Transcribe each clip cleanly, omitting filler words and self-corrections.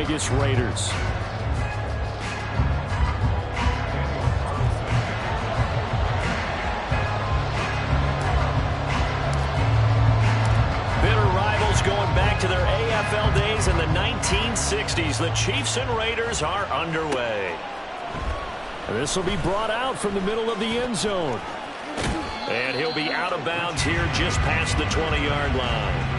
Vegas Raiders. Bitter rivals going back to their AFL days in the 1960s. The Chiefs and Raiders are underway. This will be brought out from the middle of the end zone. And he'll be out of bounds here just past the 20-yard line.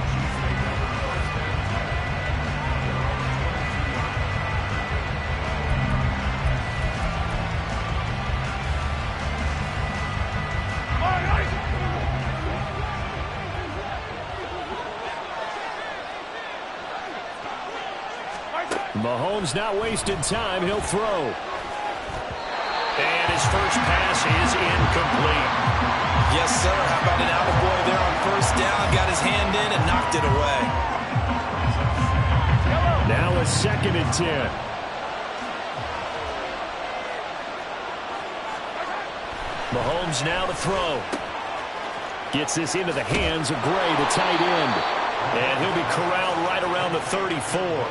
Mahomes not wasting time. He'll throw. And his first pass is incomplete. Yes, sir. How about an attaboy there on first down? Got his hand in and knocked it away. Now a 2nd and 10. Mahomes now to throw. Gets this into the hands of Gray, the tight end. And he'll be corralled right around the 34.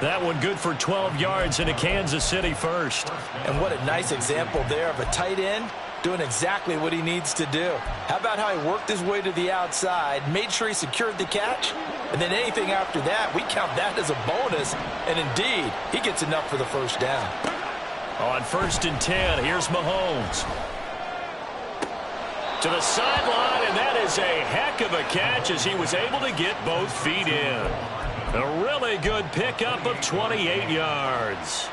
That one good for 12 yards into Kansas City first. And what a nice example there of a tight end doing exactly what he needs to do. How about how he worked his way to the outside, made sure he secured the catch, and then anything after that, we count that as a bonus. And indeed, he gets enough for the first down. On 1st and 10, here's Mahomes. To the sideline, and that is a heck of a catch as he was able to get both feet in. A really good pickup of 28 yards.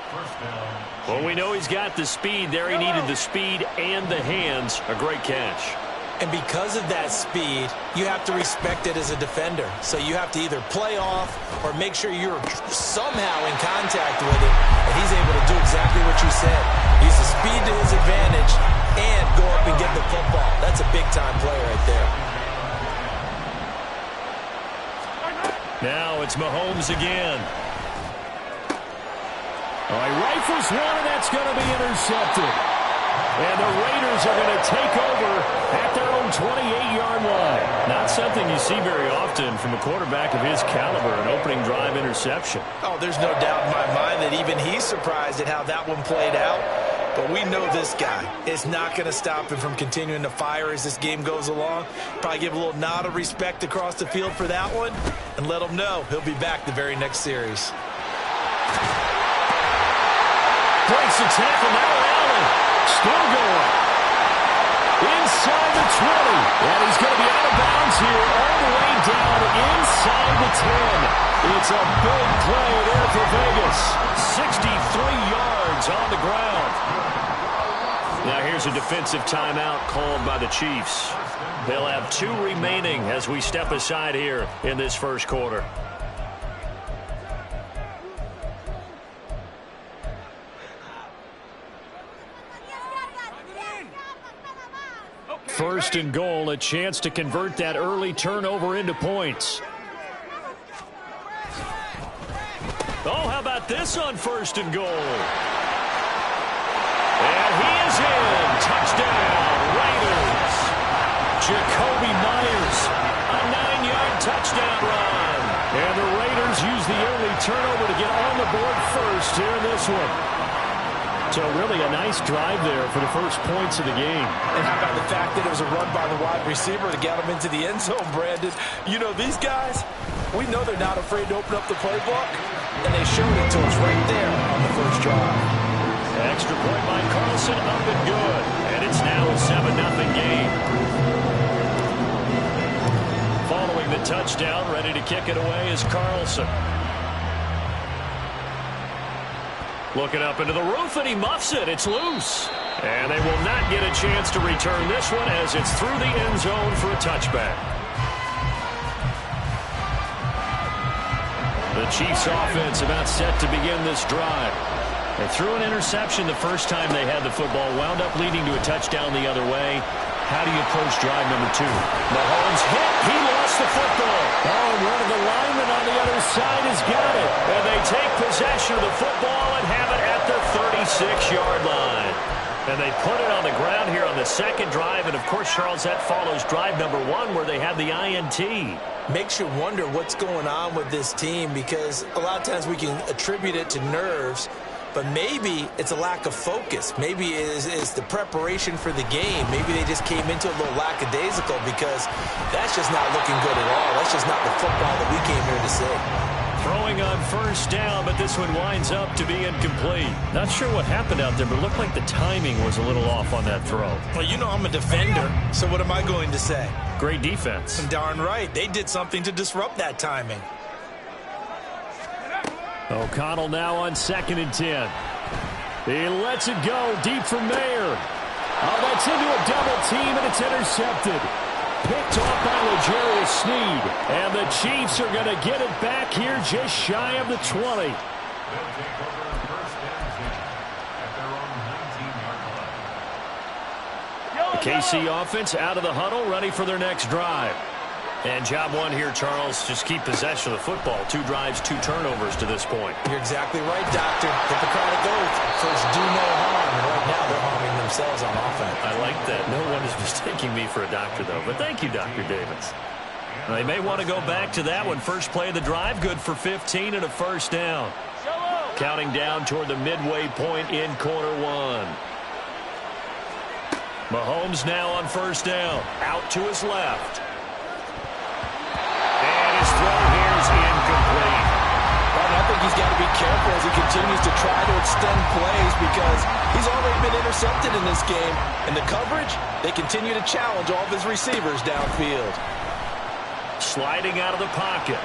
Well, we know he's got the speed there. He needed the speed and the hands. A great catch. And because of that speed, you have to respect it as a defender. So you have to either play off or make sure you're somehow in contact with him. And he's able to do exactly what you said. Use the speed to his advantage and go up and get the football. That's a big-time play right there. Now it's Mahomes again. Oh, he rifles one, and that's going to be intercepted. And the Raiders are going to take over at their own 28-yard line. Not something you see very often from a quarterback of his caliber, an opening drive interception. Oh, there's no doubt in my mind that even he's surprised at how that one played out. But we know this guy is not going to stop him from continuing to fire as this game goes along. Probably give a little nod of respect across the field for that one and let him know he'll be back the very next series. Breaks the tackle, now Allen. Still going. Inside the 20. And he's going to be out of bounds here all the way down inside the 10. It's a big play there for Vegas. 63 yards on the ground. Now here's a defensive timeout called by the Chiefs. They'll have 2 remaining as we step aside here in this first quarter. First and goal, a chance to convert that early turnover into points. Oh, how about this on 1st and goal? And he is in. Touchdown, Raiders. Jacoby Myers, a 9-yard touchdown run. And the Raiders use the early turnover to get on the board first here in this one. So really a nice drive there for the first points of the game. And how about the fact that it was a run by the wide receiver to get him into the end zone, Brandon? You know, these guys, we know they're not afraid to open up the playbook, and they showed it to us right there on the first drive. Extra point by Carlson, up and good. And it's now a 7-0 game. Following the touchdown, ready to kick it away is Carlson. Looking up into the roof, and he muffs it. It's loose. And they will not get a chance to return this one as it's through the end zone for a touchback. The Chiefs offense about set to begin this drive. They threw an interception the first time they had the football, wound up leading to a touchdown the other way. How do you approach drive number 2? Mahomes hit. He lost the football. Oh, and one of the linemen on the other side has got it. And they take possession of the football and have it at the 36-yard line. And they put it on the ground here on the second drive. And, of course, Charles, that follows drive number 1 where they had the INT. Makes you wonder what's going on with this team, because a lot of times we can attribute it to nerves, but maybe it's a lack of focus. Maybe it's the preparation for the game. Maybe they just came into a little lackadaisical, because that's just not looking good at all. That's just not the football that we came here to see. Throwing on first down, but this one winds up to be incomplete. Not sure what happened out there, but it looked like the timing was a little off on that throw. Well, you know I'm a defender, so what am I going to say? Great defense. Darn right. They did something to disrupt that timing. O'Connell now on 2nd and 10. He lets it go deep from Mayer. Oh, that's into a double team, and it's intercepted. Picked off by L'Jarius Sneed. And the Chiefs are going to get it back here just shy of the 20. The KC offense out of the huddle, ready for their next drive. And job 1 here, Charles, just keep possession of the football. 2 drives, 2 turnovers to this point. You're exactly right, Doctor. Hippocratic oath. First, do no harm. And right now, they're harming themselves on offense. I like that. No one is mistaking me for a doctor, though. But thank you, Dr. Davis. They may want to go back to that one. First play of the drive, good for 15 and a first down. Counting down toward the midway point in quarter 1. Mahomes now on first down. Out to his left. And his throw here is incomplete. Well, I think he's got to be careful as he continues to try to extend plays, because he's already been intercepted in this game. And the coverage, they continue to challenge all of his receivers downfield. Sliding out of the pocket.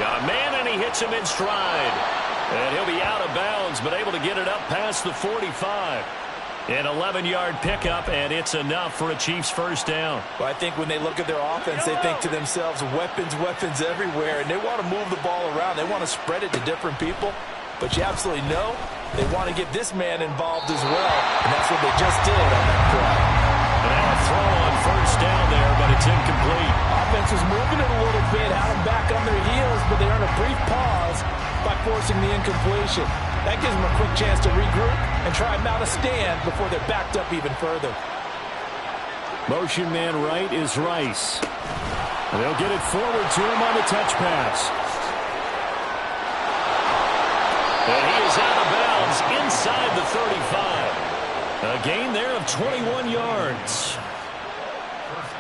Got a man, and he hits him in stride. And he'll be out of bounds, but able to get it up past the 45. An 11-yard pickup, and it's enough for a Chiefs first down. Well, I think when they look at their offense, they think to themselves, weapons, weapons everywhere, and they want to move the ball around. They want to spread it to different people, but you absolutely know they want to get this man involved as well, and that's what they just did on that play. And now a throw on first down there, but it's incomplete. Offense was moving it a little bit, had them back on their heels, but they earned a brief pause by forcing the incompletion. That gives them a quick chance to regroup and try and mount a stand before they're backed up even further. Motion man right is Rice. And they'll get it forward to him on the touch pass. And he is out of bounds inside the 35. A gain there of 21 yards.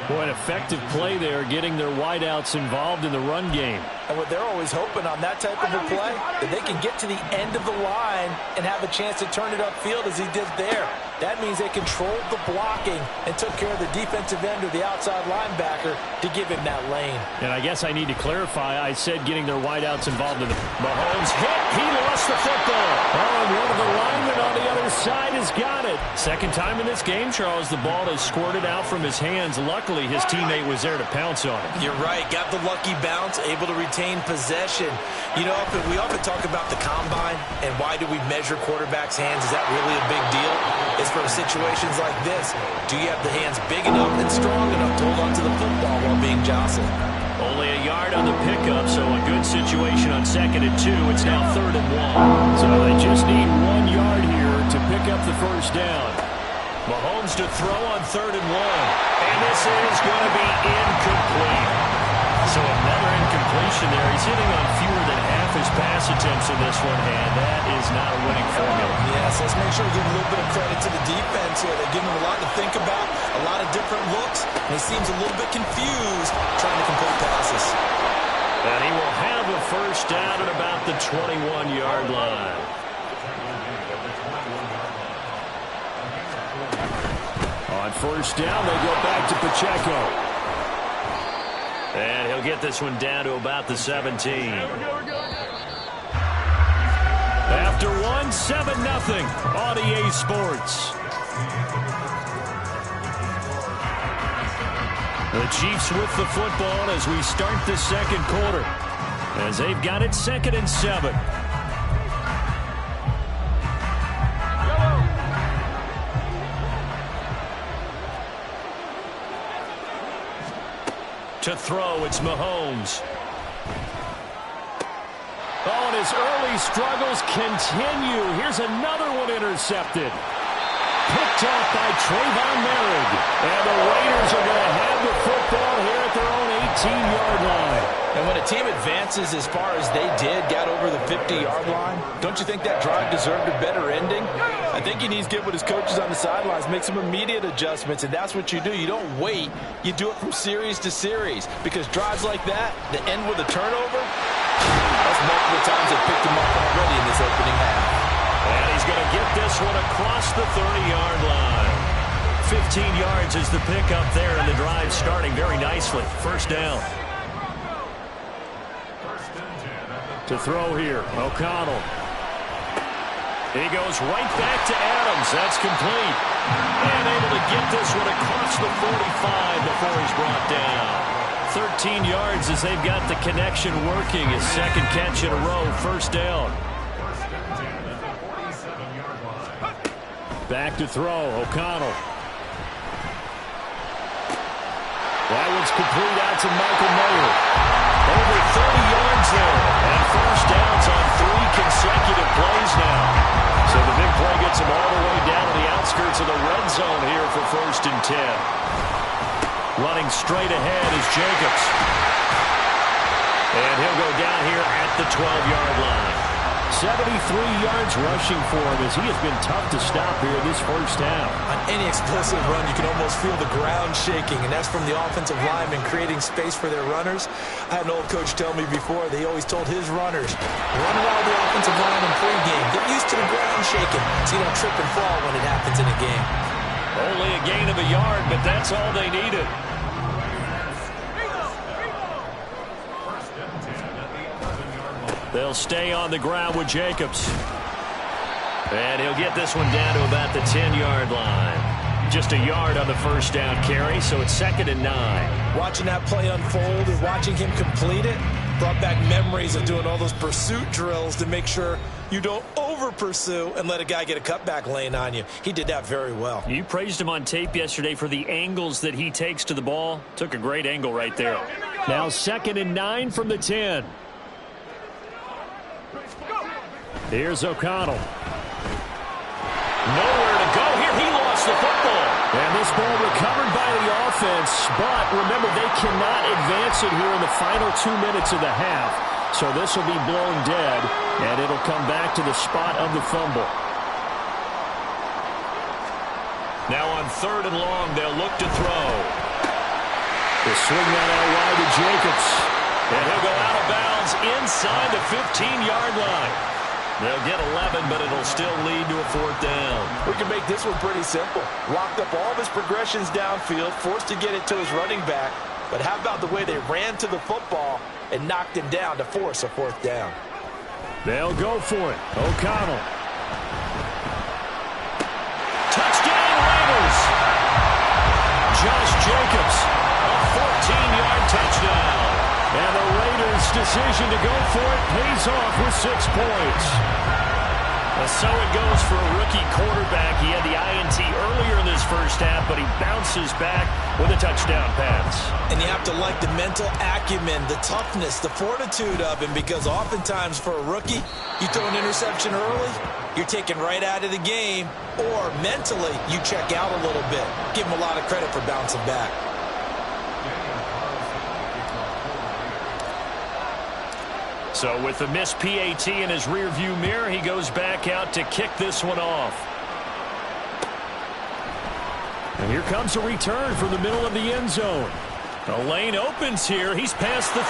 Boy, an effective play there, getting their wideouts involved in the run game. And what they're always hoping on that type of a play, that they can get to the end of the line and have a chance to turn it upfield as he did there. That means they controlled the blocking and took care of the defensive end or the outside linebacker to give him that lane. And I guess I need to clarify, I said getting their wideouts involved in the... Mahomes hit, he lost the football. Oh, and one of the linemen on the other side has got it. Second time in this game, Charles, the ball has squirted out from his hands. Luckily, his teammate was there to pounce on it. You're right, got the lucky bounce, able to retain possession. You know, we often talk about the combine and why do we measure quarterbacks' hands. Is that really a big deal? It's for situations like this. Do you have the hands big enough and strong enough to hold on to the football while being jostled? Only a yard on the pickup, so a good situation on 2nd and 2. It's now 3rd and 1. So they just need 1 yard here to pick up the first down. Mahomes to throw on 3rd and 1. And this is going to be incomplete. So another incompletion there. He's hitting on fewer than half his pass attempts in this one, and that is not a winning formula. Yes, let's make sure we give a little bit of credit to the defense here. They give him a lot to think about, a lot of different looks, and he seems a little bit confused trying to complete passes. And he will have a first down at about the 21-yard line. On first down, they go back to Pacheco. And he'll get this one down to about the 17. After one, 7-0 on EA Sports. The Chiefs with the football as we start the second quarter, as they've got it 2nd and 7. To throw, it's Mahomes. Oh, and his early struggles continue. Here's another one intercepted. Picked off by Trayvon Merrick. And the Raiders are going to have the football here at their own 18-yard line. And when a team advances as far as they did, got over the 50-yard line, don't you think that drive deserved a better ending? I think he needs to get with his coaches on the sidelines, make some immediate adjustments, and that's what you do. You don't wait. You do it from series to series, because drives like that end with a turnover, that's multiple times they picked him up already in this opening half. And he's going to get this one across the 30-yard line. 15 yards is the pickup there, and the drive starting very nicely. First down. To throw here, O'Connell. He goes right back to Adams. That's complete. And able to get this one across the 45 before he's brought down. 13 yards as they've got the connection working. His second catch in a row, first down. Back to throw, O'Connell. That one's complete out to Michael Mayer. Over 30 yards there. And first downs on 3 consecutive plays now. So the big play gets him all the way down to the outskirts of the red zone here for first and 10. Running straight ahead is Jacobs. And he'll go down here at the 12-yard line. 73 yards rushing for him as he has been tough to stop here this first half. On any explosive run, you can almost feel the ground shaking, and that's from the offensive linemen creating space for their runners. I had an old coach tell me before, they always told his runners, run around the offensive line in pregame. Get used to the ground shaking so you don't trip and fall when it happens in a game. Only a gain of a yard, but that's all they needed. They'll stay on the ground with Jacobs. And he'll get this one down to about the 10-yard line. Just a yard on the first down carry, so it's 2nd and 9. Watching that play unfold and watching him complete it brought back memories of doing all those pursuit drills to make sure you don't over-pursue and let a guy get a cutback lane on you. He did that very well. You praised him on tape yesterday for the angles that he takes to the ball. Took a great angle right there. Now 2nd and 9 from the 10. Here's O'Connell. Nowhere to go here. He lost the football. And this ball recovered by the offense. But remember, they cannot advance it here in the final 2 minutes of the half. So this will be blown dead. And it'll come back to the spot of the fumble. Now on 3rd and long, they'll look to throw. They'll swing that out wide to Jacobs. And he'll go out of bounds inside the 15-yard line. They'll get 11, but it'll still lead to a 4th down. We can make this one pretty simple. Locked up all of his progressions downfield, forced to get it to his running back. But how about the way they ran to the football and knocked him down to force a 4th down? They'll go for it. O'Connell. Touchdown, Raiders! Josh Jacobs, a 14-yard touchdown. And the Raiders' decision to go for it pays off with 6 points. So it goes for a rookie quarterback. He had the INT earlier in this first half, but he bounces back with a touchdown pass. And you have to like the mental acumen, the toughness, the fortitude of him, because oftentimes for a rookie, you throw an interception early, you're taken right out of the game, or mentally you check out a little bit. Give him a lot of credit for bouncing back. So with the missed PAT in his rearview mirror, he goes back out to kick this one off. And here comes a return from the middle of the end zone. The lane opens here. He's past the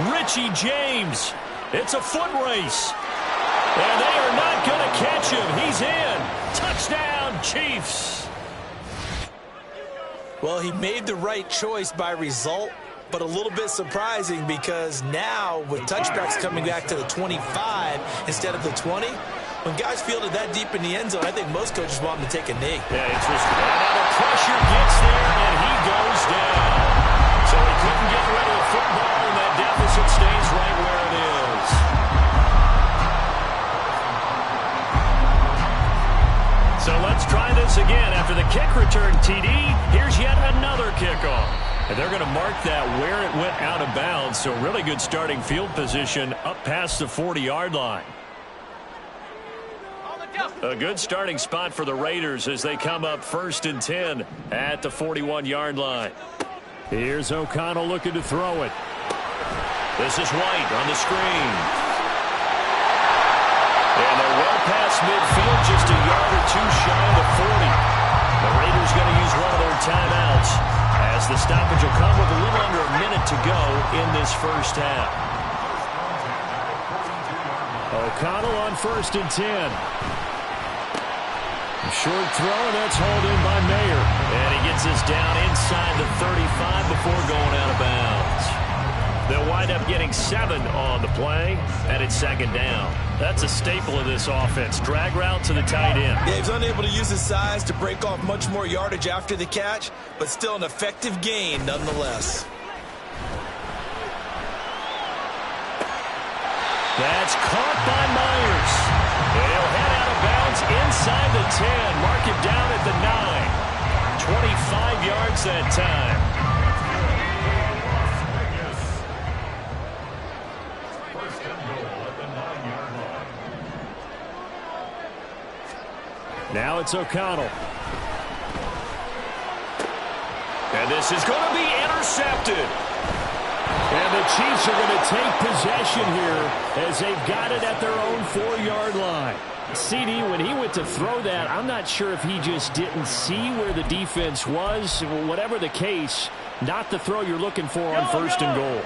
30. Richie James. It's a foot race. And they are not going to catch him. He's in. Touchdown, Chiefs. Well, he made the right choice by result, but a little bit surprising because now with touchbacks coming back to the 25 instead of the 20, when guys field it that deep in the end zone, I think most coaches want him to take a knee. Yeah, interesting. And now the pressure gets there, and he goes down. So he couldn't get rid of the football, and that deficit stays right where it is. So let's try this again. After the kick return TD, here's yet another kickoff. And they're going to mark that where it went out of bounds. So really good starting field position up past the 40-yard line. A good starting spot for the Raiders as they come up 1st and 10 at the 41-yard line. Here's O'Connell looking to throw it. This is White on the screen. And they're well past midfield, just a yard or two shy of the 40. The Raiders going to use one of their timeouts as the stoppage will come with a little under a minute to go in this first half. O'Connell on 1st and 10. Short throw, and that's hauled in by Mayer. And he gets this down inside the 35 before going out of bounds. They'll wind up getting 7 on the play, and it's 2nd down. That's a staple of this offense. Drag route to the tight end. Yeah, he's unable to use his size to break off much more yardage after the catch, but still an effective gain nonetheless. That's caught by Myers. He'll head out of bounds inside the 10. Mark him down at the 9. 25 yards that time. Now it's O'Connell. And this is going to be intercepted. And the Chiefs are going to take possession here as they've got it at their own 4-yard line. CD, when he went to throw that, I'm not sure if he just didn't see where the defense was. Whatever the case, not the throw you're looking for on 1st and goal.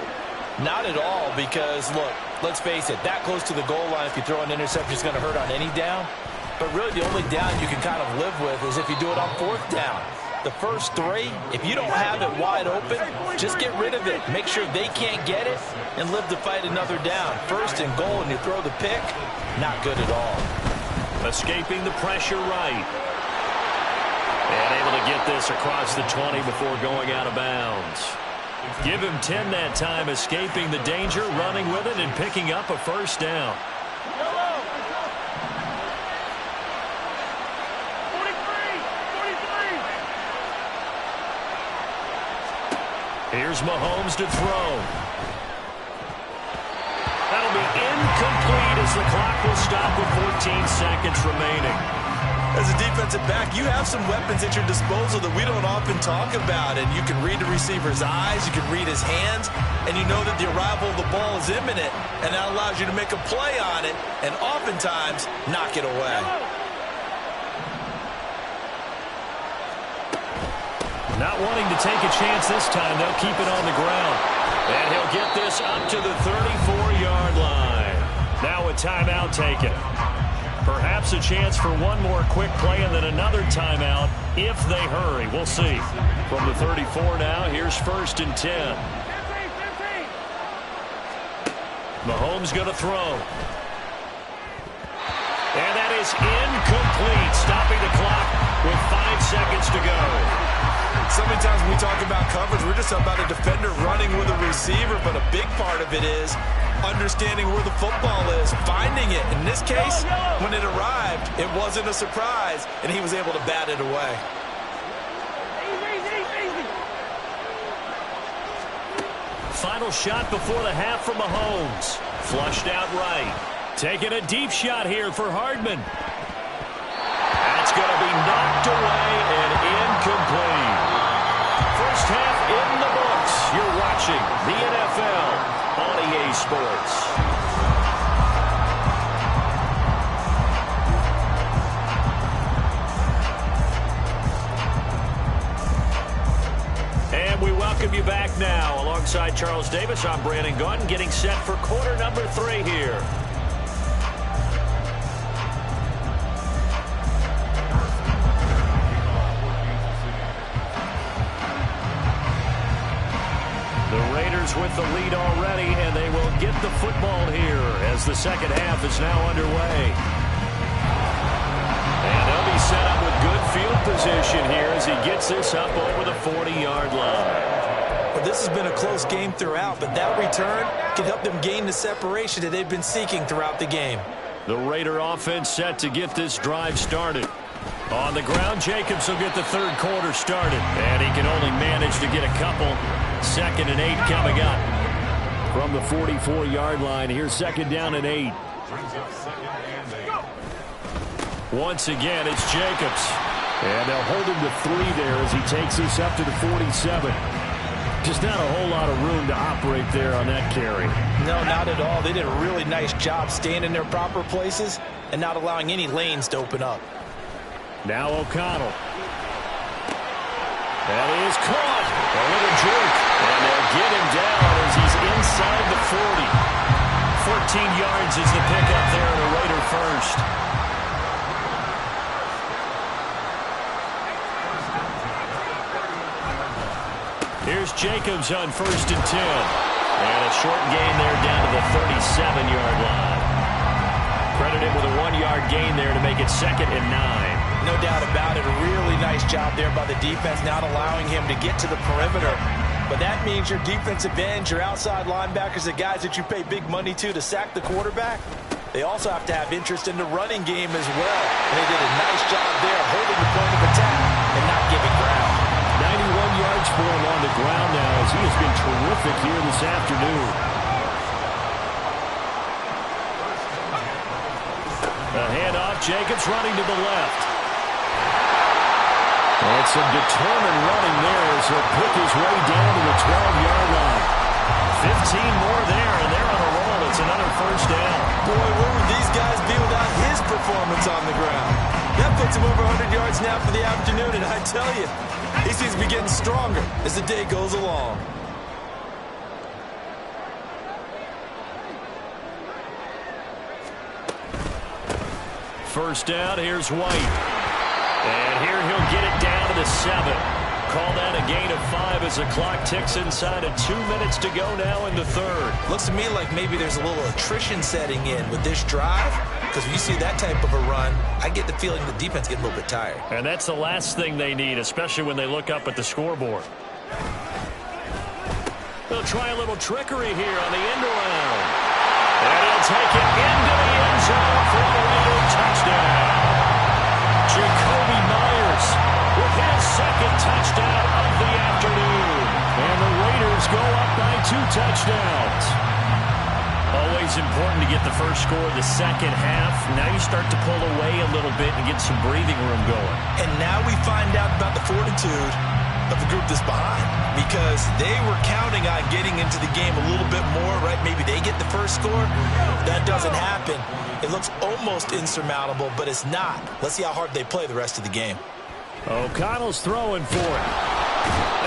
Not at all, because, look, let's face it, that close to the goal line, if you throw an interception, is going to hurt on any down. But really, the only down you can kind of live with is if you do it on 4th down. The first 3, if you don't have it wide open, just get rid of it. Make sure they can't get it and live to fight another down. 1st and goal, and you throw the pick, not good at all. Escaping the pressure right. And able to get this across the 20 before going out of bounds. Give him 10 that time, escaping the danger, running with it, and picking up a 1st down. Here's Mahomes to throw. That'll be incomplete as the clock will stop with 14 seconds remaining. As a defensive back, you have some weapons at your disposal that we don't often talk about. And you can read the receiver's eyes, you can read his hands, and you know that the arrival of the ball is imminent. And that allows you to make a play on it and oftentimes knock it away. Not wanting to take a chance this time, they'll keep it on the ground. And he'll get this up to the 34-yard line. Now a timeout taken. Perhaps a chance for one more quick play and then another timeout if they hurry. We'll see. From the 34 now, here's 1st and 10. Mahomes going to throw. And that is incomplete, stopping the clock with 5 seconds to go. So many times when we talk about coverage, we're just about a defender running with a receiver, but a big part of it is understanding where the football is, finding it. In this case, when it arrived, it wasn't a surprise, and he was able to bat it away. Final shot before the half from Mahomes. Flushed out right. Taking a deep shot here for Hardman. That's going to be knocked away and incomplete. First half in the books. You're watching the NFL on EA Sports. And we welcome you back now. Alongside Charles Davis, I'm Brandon Gunn, getting set for quarter number 3 here. With the lead already, and they will get the football here as the second half is now underway. And they'll be set up with good field position here as he gets this up over the 40-yard line. Well, this has been a close game throughout, but that return can help them gain the separation that they've been seeking throughout the game. The Raider offense set to get this drive started. On the ground, Jacobs will get the third quarter started. And he can only manage to get a couple. 2nd and 8 coming up. From the 44-yard line, here's 2nd down and 8. Once again, it's Jacobs. And they'll hold him to 3 there as he takes this up to the 47. Just not a whole lot of room to operate there on that carry. No, not at all. They did a really nice job staying in their proper places and not allowing any lanes to open up. Now O'Connell. That is caught. A little jerk. And they'll get him down as he's inside the 40. 14 yards is the pickup there and a Raider first. Here's Jacobs on 1st and 10. And a short gain there down to the 37-yard line. Credited with a 1-yard gain there to make it 2nd and 9. No doubt about it. A really nice job there by the defense, not allowing him to get to the perimeter. But that means your defensive ends, your outside linebackers, the guys that you pay big money to sack the quarterback, they also have to have interest in the running game as well. And they did a nice job there holding the point of attack and not giving ground. 91 yards for him on the ground now as he has been terrific here this afternoon. A handoff, Jacobs running to the left. And some determined running there as he'll pick his way down to the 12-yard line. 15 more there, and they're on a roll. It's another first down. Boy, where would these guys be without his performance on the ground? That puts him over 100 yards now for the afternoon, and I tell you, he seems to be getting stronger as the day goes along. First down, here's White. And here he'll get it down to the 7. Call that a gain of 5 as the clock ticks inside of 2 minutes to go now in the third. Looks to me like maybe there's a little attrition setting in with this drive, because when you see that type of a run, I get the feeling the defense gets a little bit tired. And that's the last thing they need, especially when they look up at the scoreboard. They'll try a little trickery here on the end around. And he'll take it into the end zone for a Raider touchdown. Jacoby Myers with his 2nd touchdown of the afternoon. And the Raiders go up by 2 touchdowns. Always important to get the first score of the second half. Now you start to pull away a little bit and get some breathing room going. And now we find out about the fortitude of the group that's behind, because they were counting on getting into the game a little bit more, right? Maybe they get the first score. That doesn't happen. It looks almost insurmountable, but it's not. Let's see how hard they play the rest of the game. O'Connell's throwing for it.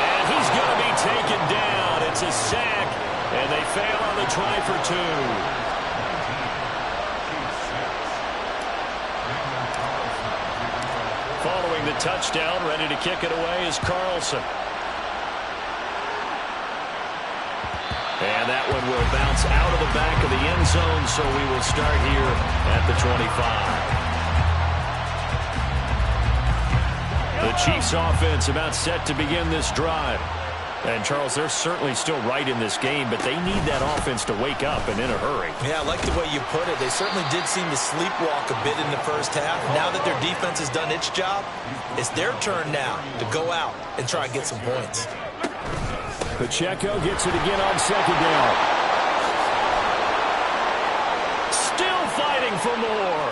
And he's going to be taken down. It's a sack, and they fail on the try for 2. Following the touchdown, ready to kick it away is Carlson. And that one will bounce out of the back of the end zone, so we will start here at the 25. The Chiefs offense about set to begin this drive. And, Charles, they're certainly still right in this game, but they need that offense to wake up and in a hurry. Yeah, I like the way you put it. They certainly did seem to sleepwalk a bit in the first half. Now that their defense has done its job, it's their turn now to go out and try and get some points. Pacheco gets it again on 2nd down. Still fighting for more.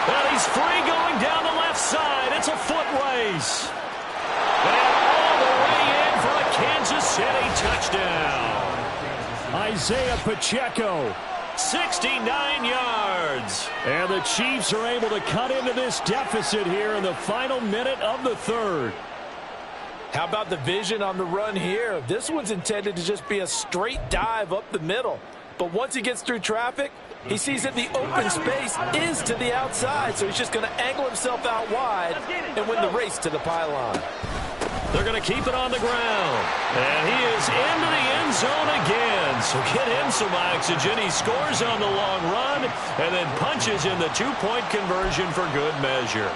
Well, he's free going down the left side. It's a foot race. And all the way in for a Kansas City touchdown. Isaiah Pacheco, 69 yards. And the Chiefs are able to cut into this deficit here in the final minute of the third. How about the vision on the run here? This one's intended to just be a straight dive up the middle. But once he gets through traffic, he sees that the open space is to the outside, so he's just going to angle himself out wide and win the race to the pylon. They're going to keep it on the ground. And he is into the end zone again. So get him some oxygen. He scores on the long run and then punches in the 2-point conversion for good measure.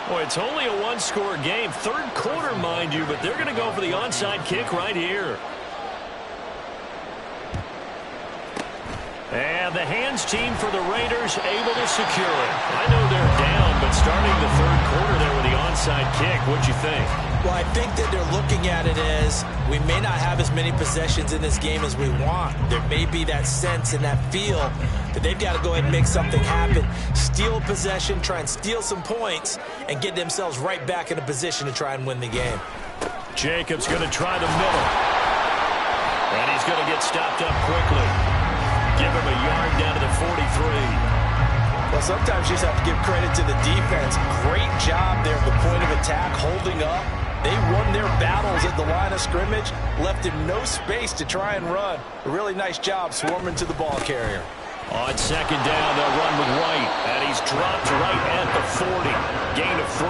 Boy, it's only a 1-score game. Third quarter, mind you, but they're going to go for the onside kick right here. And the hands team for the Raiders able to secure it. I know they're down, but starting the third quarter there with the onside kick, what'd you think? Well, I think that they're looking at it as we may not have as many possessions in this game as we want. There may be that sense and that feel that they've got to go ahead and make something happen. Steal a possession, try and steal some points, and get themselves right back in a position to try and win the game. Jacobs going to try the middle. And he's going to get stopped up quickly. Give him a yard down to the 43. Well, sometimes you just have to give credit to the defense. Great job there at the point of attack, holding up. They won their battles at the line of scrimmage, left him no space to try and run. A really nice job swarming to the ball carrier. On second down, they'll run with White, and he's dropped right at the 40. Gain of 3.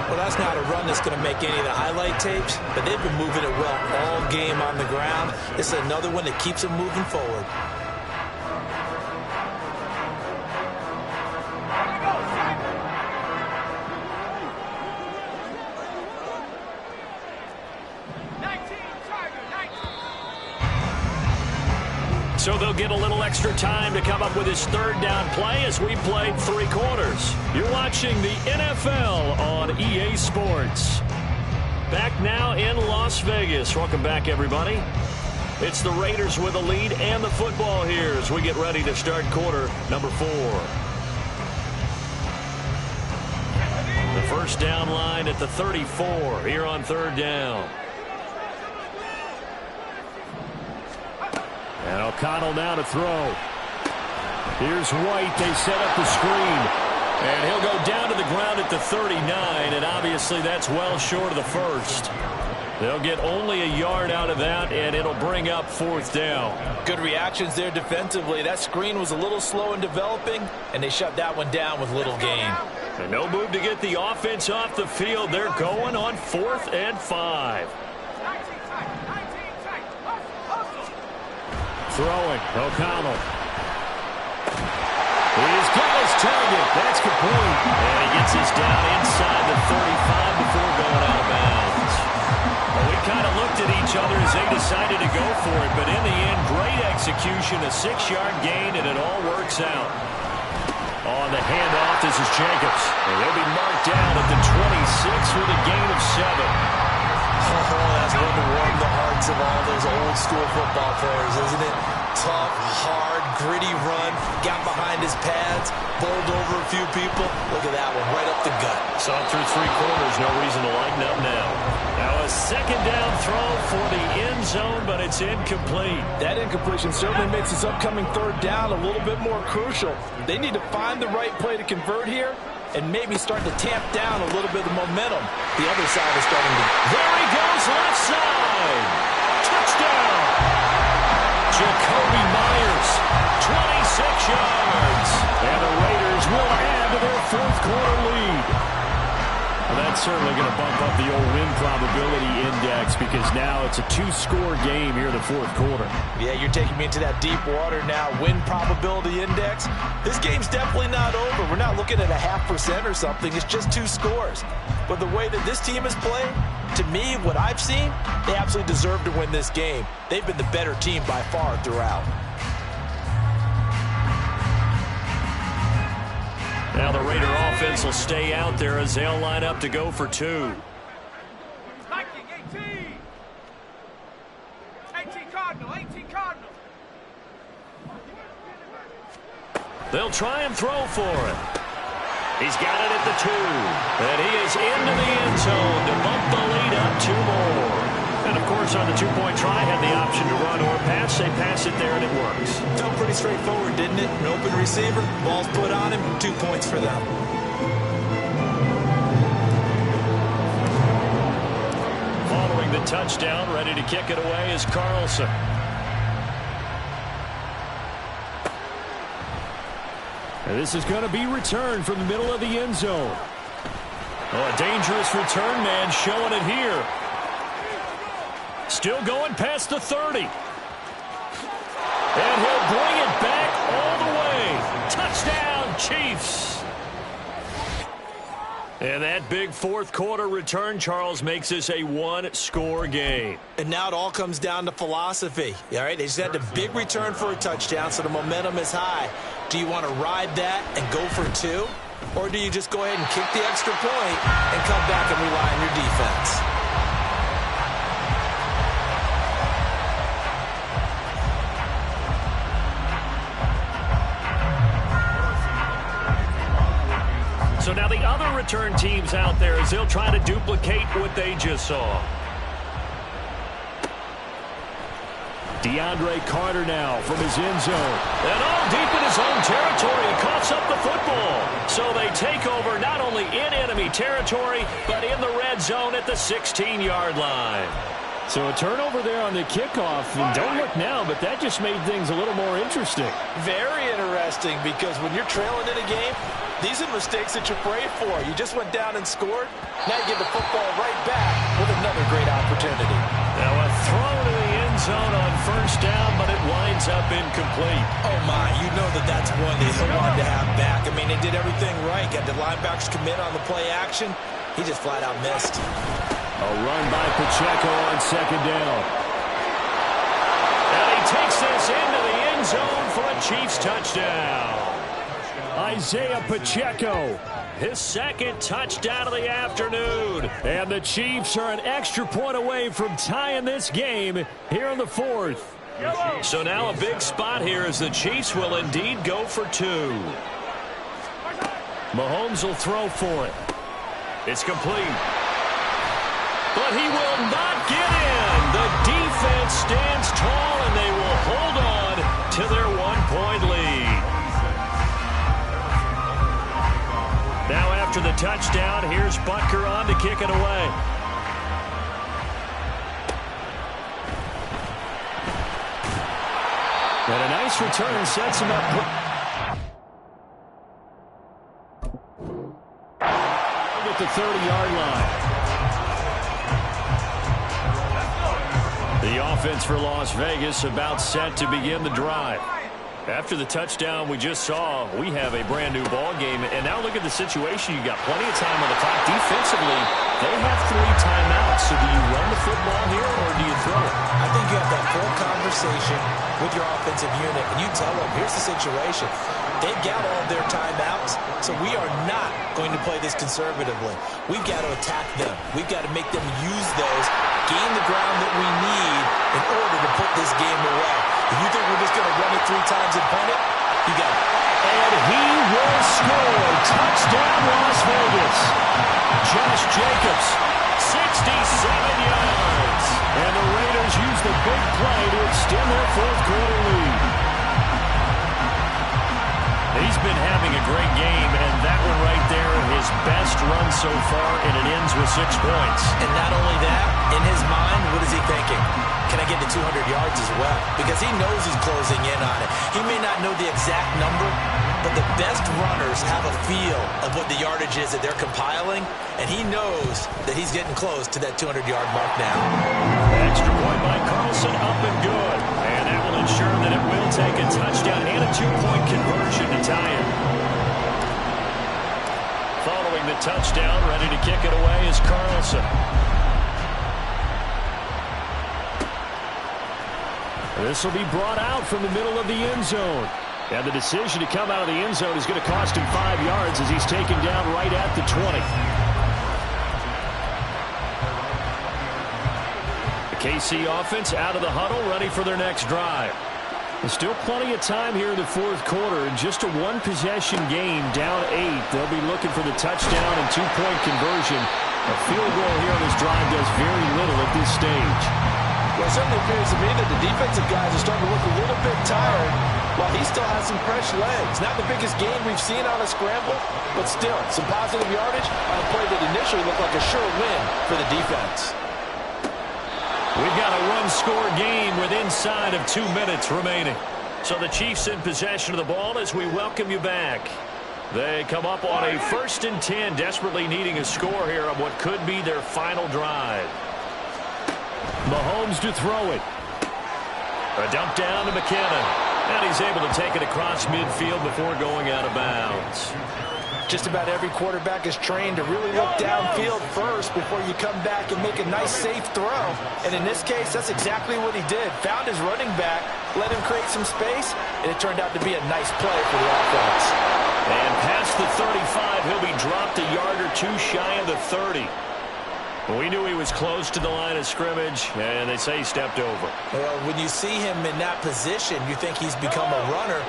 Well, that's not a run that's going to make any of the highlight tapes, but they've been moving it well all game on the ground. This is another one that keeps them moving forward. So they'll get a little extra time to come up with his third down play as we played 3 quarters. You're watching the NFL on EA Sports. Back now in Las Vegas. Welcome back, everybody. It's the Raiders with a lead and the football here as we get ready to start quarter number 4. The first down line at the 34 here on third down. And O'Connell now to throw. Here's White. They set up the screen. And he'll go down to the ground at the 39, and obviously that's well short of the first. They'll get only a yard out of that, and it'll bring up fourth down. Good reactions there defensively. That screen was a little slow in developing, and they shut that one down with little gain. And no move to get the offense off the field. They're going on 4th and 5. Throwing, O'Connell. He's got his target. That's complete. And he gets us down inside the 35 before going out of bounds. Well, we kind of looked at each other as they decided to go for it. But in the end, great execution, a 6-yard gain, and it all works out. On the handoff, this is Jacobs. And they'll be marked down at the 26 with a gain of 7. Oh, that's one to warm the hearts of all those old school football players, isn't it? Tough, hard, gritty run, got behind his pads, bowled over a few people. Look at that one, right up the gut. Saw it through 3 quarters, no reason to lighten up now. Now a second down throw for the end zone, but it's incomplete. That incompletion certainly makes this upcoming third down a little bit more crucial. They need to find the right play to convert here and maybe start to tamp down a little bit of momentum. The other side is starting to... There he goes, left side. Touchdown. Jacoby Myers, 26 yards. And the Raiders will add to their 4th quarter lead. Well, that's certainly going to bump up the old win probability index because now it's a 2-score game here in the 4th quarter. Yeah, you're taking me into that deep water now. Win probability index. This game's definitely not over. We're not looking at a 0.5% or something. It's just 2 scores. But the way that this team has played, to me, what I've seen, they absolutely deserve to win this game. They've been the better team by far throughout. Now the Raider offense will stay out there as they'll line up to go for 2. 18 Cardinal. They'll try and throw for it. He's got it at the 2. And he is into the end zone to bump the lead up 2 more. And, of course, on the 2-point try, had the option to run or pass. They pass it there, and it works. Felt pretty straightforward, didn't it? An open receiver, ball's put on him, 2 points for them. Following the touchdown, ready to kick it away is Carlson. And this is going to be returned from the middle of the end zone. Oh, a dangerous return man showing it here. Still going past the 30. And he'll bring it back all the way. Touchdown, Chiefs. And that big fourth quarter return, Charles, makes this a one-score game. And now it all comes down to philosophy. All right, they just had a big return for a touchdown, so the momentum is high. Do you want to ride that and go for two? Or do you just go ahead and kick the extra point and come back and rely on your defense? So now the other return teams out there as they'll try to duplicate what they just saw. DeAndre Carter now from his end zone. And all deep in his own territory. He coughs up the football. So they take over not only in enemy territory, but in the red zone at the 16-yard line. So a turnover there on the kickoff. And don't look now, but that just made things a little more interesting. Very interesting, because when you're trailing in a game, these are mistakes that you pray for. You just went down and scored. Now you get the football right back with another great opportunity. Now a throw to the end zone on first down, but it winds up incomplete. Oh, my. You know that's one they wanted to have back. I mean, they did everything right. Got the linebackers commit on the play action. He just flat out missed. A run by Pacheco on second down. And he takes this into the end zone for a Chiefs touchdown. Isaiah Pacheco, his second touchdown of the afternoon. And the Chiefs are an extra point away from tying this game here in the fourth. So now a big spot here as the Chiefs will indeed go for two. Mahomes will throw for it. It's complete. But he will not get in. The defense stands tall, and they will hold on to their one-point lead. Now after the touchdown, here's Butker on to kick it away. And a nice return sets him up. At the 30-yard line. The offense for Las Vegas about set to begin the drive. After the touchdown we just saw, we have a brand-new ball game. And now look at the situation. You got plenty of time on the clock. Defensively, they have 3 timeouts. So do you run the football here or do you throw it? I think you have that full conversation with your offensive unit, and you tell them, here's the situation. They've got all of their timeouts, so we are not going to play this conservatively. We've got to attack them. We've got to make them use those, gain the ground that we need in order to put this game away. If you think we're just going to run it 3 times and punt it, you got it. And he will score. Touchdown, Las Vegas. Josh Jacobs, 67 yards. And the Raiders use the big play to extend their fourth quarter lead. He's been having a great game, and that one right there, his best run so far, and it ends with 6 points. And not only that, in his mind, what is he thinking? Can I get to 200 yards as well? Because he knows he's closing in on it. He may not know the exact number, but the best runners have a feel of what the yardage is that they're compiling, and he knows that he's getting close to that 200-yard mark now. Extra point by Carlson, up and good. And that will ensure that it will take a touchdown and a 2-point conversion to tie it. Following the touchdown, ready to kick it away is Carlson. This will be brought out from the middle of the end zone. And the decision to come out of the end zone is going to cost him 5 yards as he's taken down right at the 20. The KC offense out of the huddle, ready for their next drive. There's still plenty of time here in the fourth quarter. In just a one-possession game, down 8. They'll be looking for the touchdown and 2-point conversion. A field goal here on this drive does very little at this stage. Well, it certainly appears to me that the defensive guys are starting to look a little bit tired while he still has some fresh legs. Not the biggest gain we've seen on a scramble, but still some positive yardage on a play that initially looked like a sure win for the defense. We've got a one-score game with inside of 2 minutes remaining. So the Chiefs in possession of the ball as we welcome you back. They come up on a 1st and 10, desperately needing a score here on what could be their final drive. Mahomes to throw it. A dump down to McKinnon. And he's able to take it across midfield before going out of bounds. Just about every quarterback is trained to really look downfield first before you come back and make a nice, safe throw. And in this case, that's exactly what he did. Found his running back, let him create some space, and it turned out to be a nice play for the offense. And past the 35, he'll be dropped a yard or two shy of the 30. We knew he was close to the line of scrimmage, and they say he stepped over. Well, when you see him in that position, you think he's become a runner.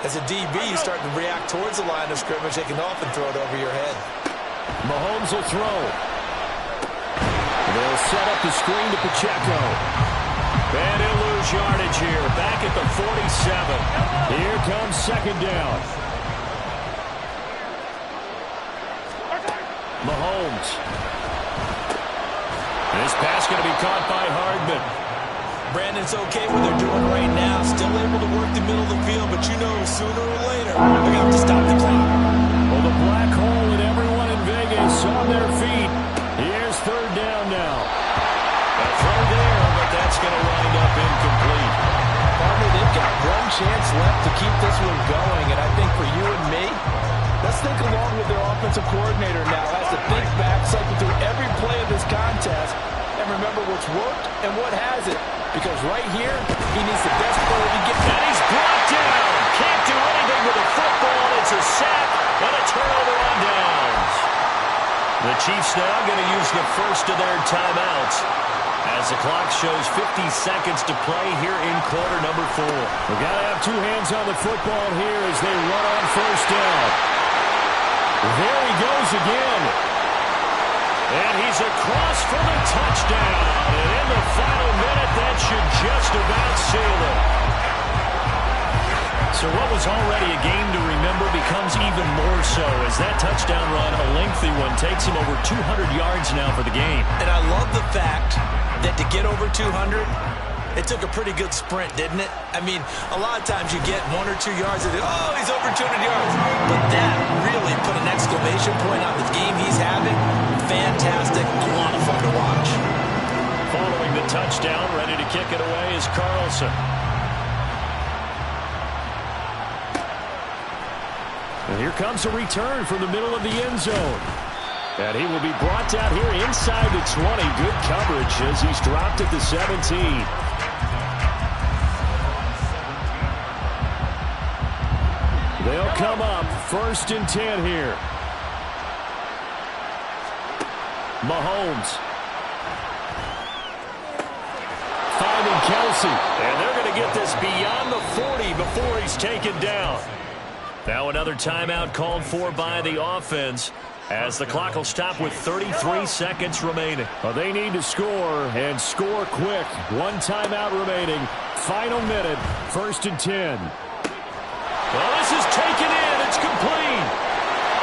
As a DB, you start to react towards the line of scrimmage. They can often throw it over your head. Mahomes will throw. They'll set up the screen to Pacheco. And he'll lose yardage here. Back at the 47. Here comes second down. Mahomes. This pass going to be caught by Hardman. Brandon's okay what they're doing right now. Still able to work the middle of the field, but you know sooner or later they're going to have to stop the clock. Well, the black hole and everyone in Vegas on their feet. Here's third down now. A throw there, but that's going to wind up incomplete. Partner, they've got one chance left to keep this one going, and I think for you and me, let's think along with their offensive coordinator now. Has to think back, cycle through every play of this contest, and remember what's worked and what hasn't. Because right here, he needs the best player to get. And he's brought down. Can't do anything with the football. It's a sack and a turnover on downs. The Chiefs now going to use the first of their timeouts as the clock shows 50 seconds to play here in quarter number 4. We've got to have two hands on the football here as they run on first down. There he goes again. And he's across for the touchdown. And in the final minute, that should just about seal it. So what was already a game to remember becomes even more so as that touchdown run, a lengthy one, takes him over 200 yards now for the game. And I love the fact that to get over 200, it took a pretty good sprint, didn't it? I mean, a lot of times you get 1 or 2 yards and oh, he's over 200 yards. But that really put an exclamation point on the game he's having. Fantastic, a lot of fun to watch. Following the touchdown, ready to kick it away is Carlson. And here comes a return from the middle of the end zone. And he will be brought down here inside the 20. Good coverage as he's dropped at the 17. They'll come up first and 10 here. Mahomes. Finding Kelsey. And they're going to get this beyond the 40 before he's taken down. Now another timeout called for by the offense as the clock will stop with 33 seconds remaining. Well, they need to score and score quick. One timeout remaining. Final minute. First and 10. Well, this is taken in. It's complete.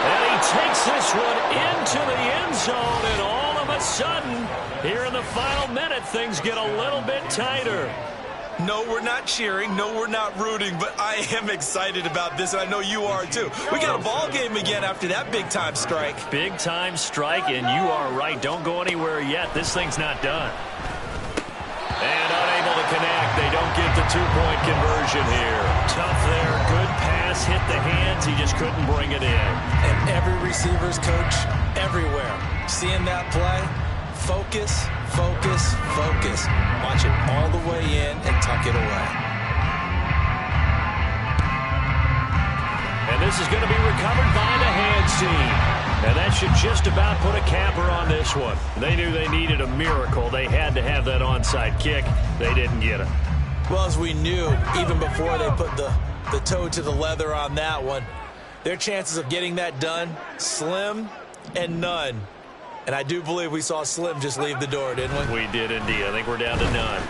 And he takes this one into the end zone. And all of a sudden, here in the final minute, things get a little bit tighter. No, we're not cheering. No, we're not rooting. But I am excited about this, and I know you are too. We got a ball game again after that big-time strike. Big-time strike, and you are right. Don't go anywhere yet. This thing's not done. And unable to connect. They don't get the two-point conversion here. Tough there. Good pass. Hit the hands. He just couldn't bring it in. And every receiver's coach everywhere. Seeing that play, focus, focus, focus. Watch it all the way in and tuck it away. And this is going to be recovered by the hands team. And that should just about put a capper on this one. They knew they needed a miracle. They had to have that onside kick. They didn't get it. Well, as we knew, even before they put the toe to the leather on that one, their chances of getting that done, slim and none. And I do believe we saw Slim just leave the door, didn't we? We did indeed. I think we're down to none.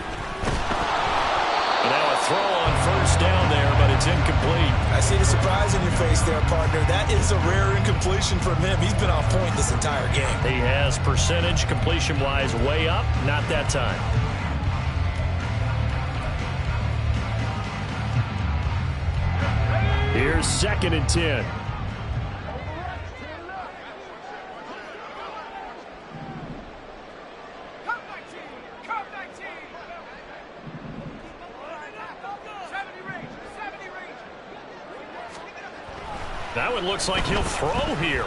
And now a throw on first down there, but it's incomplete. I see the surprise in your face there, partner. That is a rare incompletion from him. He's been on point this entire game. He has percentage completion-wise way up. Not that time. Here's second and 10. That one looks like he'll throw here.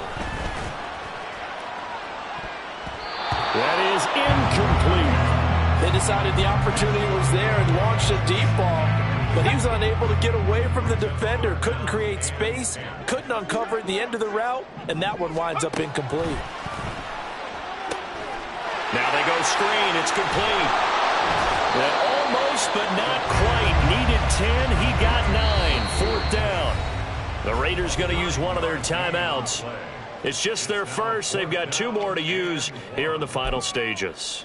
That is incomplete. They decided the opportunity was there and launched a deep ball, but he was unable to get away from the defender. Couldn't create space, couldn't uncover the end of the route, and that one winds up incomplete. Now they go screen. It's complete. Almost, but not quite. Needed 10. He got 9. 4th down. The Raiders going to use one of their timeouts. It's just their first. They've got 2 more to use here in the final stages.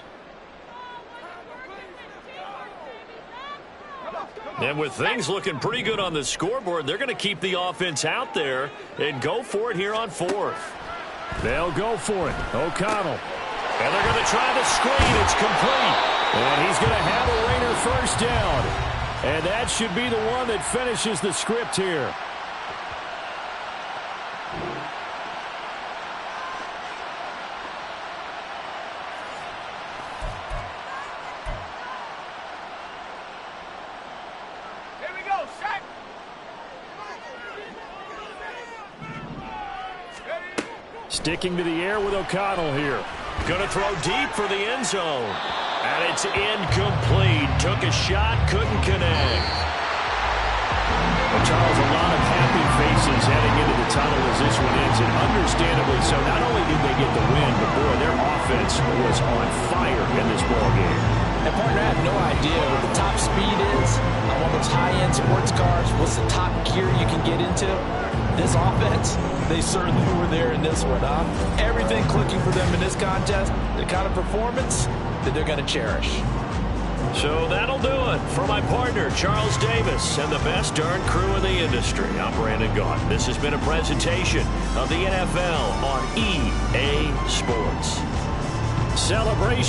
And with things looking pretty good on the scoreboard, they're going to keep the offense out there and go for it here on 4th. They'll go for it. O'Connell. And they're going to try the screen. It's complete. And he's going to have a Raider first down. And that should be the one that finishes the script here. Sticking to the air with O'Connell here. Going to throw deep for the end zone. And it's incomplete. Took a shot, couldn't connect. Well, Charles, a lot of happy faces heading into the tunnel as this one ends, and understandably so. Not only did they get the win, but boy, their offense was on fire in this ballgame. And partner, I have no idea what the top speed is on one of those high-end sports cars. What's the top gear you can get into? This offense, they certainly were there in this one, huh? Everything clicking for them in this contest, the kind of performance that they're going to cherish. So that'll do it for my partner, Charles Davis, and the best darn crew in the industry. I'm Brandon Gaudin. This has been a presentation of the NFL on EA Sports. Celebration.